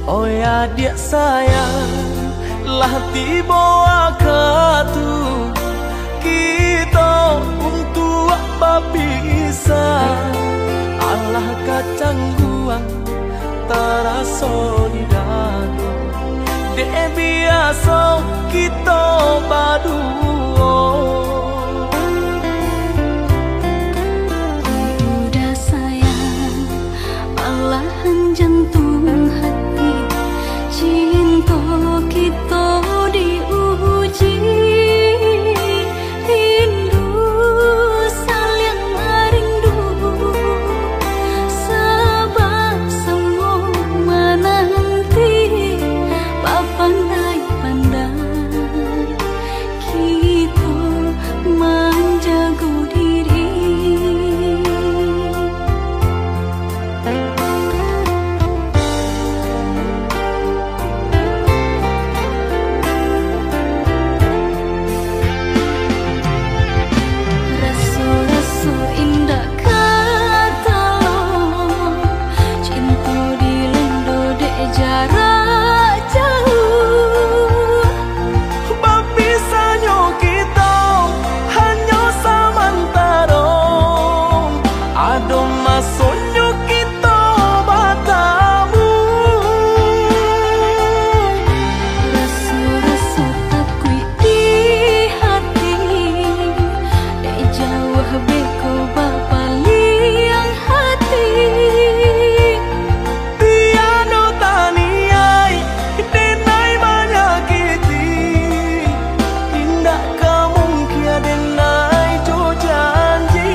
Oh ya dia sayang lah tiba katu kita untuk apa bisa Allah kacang guang terasa di dagu dek biasa kita berdua. Udah sayang malahan jantung hati cinta kita diuji rindu saling rindu sabab semua menanti pandai-pandai kita menjaga diri. Rasa-rasa indah kata lo cinta dilendo dek jarak jauh. Babisanya kita hanya samantara ada masanya kita bertemu. Rasa-rasa takui di hati dek jauh beko bapa liang hati. Tiada taniai denai menyakiti tindak kamu kia denai jo janji.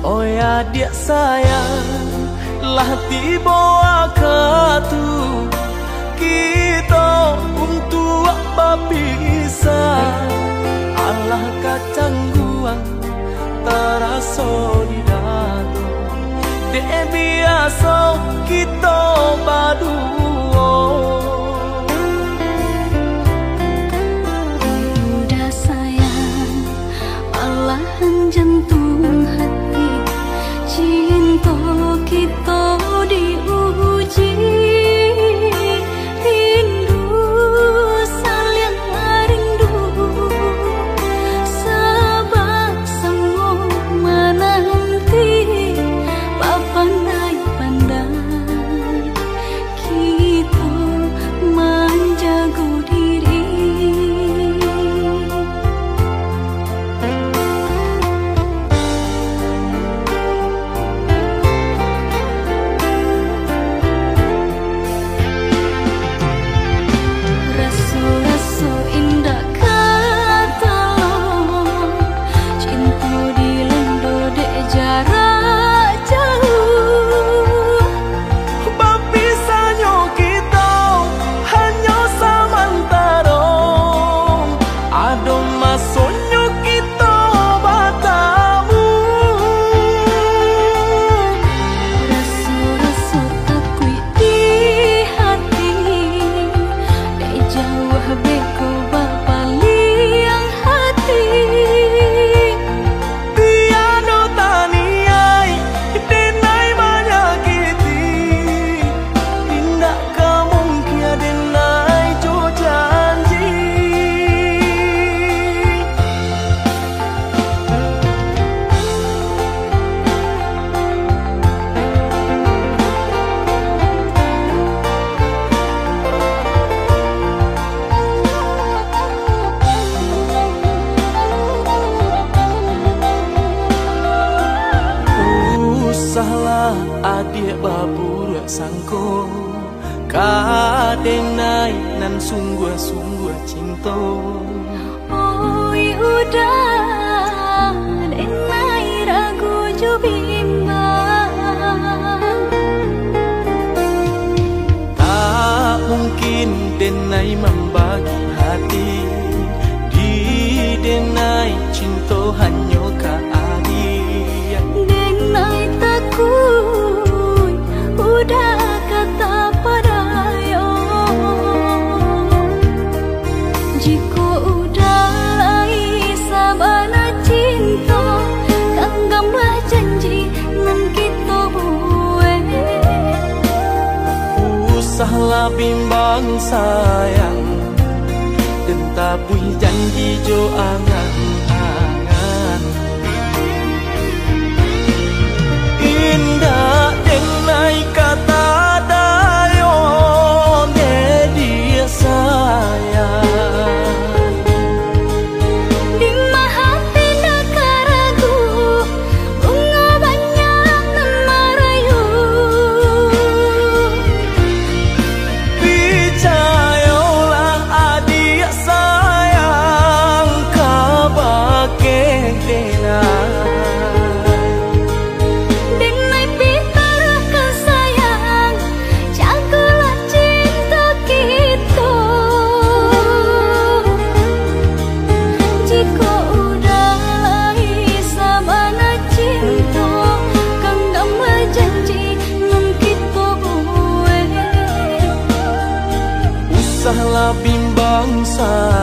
Oh ya dia sayang lah tiba katu kita untuk apa bisa Allah kacang guang terasa di dagu dek biasa kita berdua. Udah sayang malahan jantung hati cinta kita diuji rindu saling rindu sabab semua menanti pandai-pandai kita menjaga diri. adik babur sangko kadeng nai nan sungguh-sungguh cinta. Oi udah deng nai ragu jo bimbang. Tak mungkin denai membagi hati di denai cinta hanya ka adik. Denai takut udah kata padayo. Jika udah lai sabana cinta, genggamlah janji nan kita buat. Usahlah bimbang sayang, dan tabui janji jo angan-angan. Indah denai kata dayo ne dia sayang. Di hati nak ragu, bunga banyak nan merayu. Percayalah adik sayang, kabake denai. Denai pitarkan sayang, jagalah cinta kita. Jika udah lai sabana cinta, genggamlah janji nan kita buat. Usahlah bimbang sayang,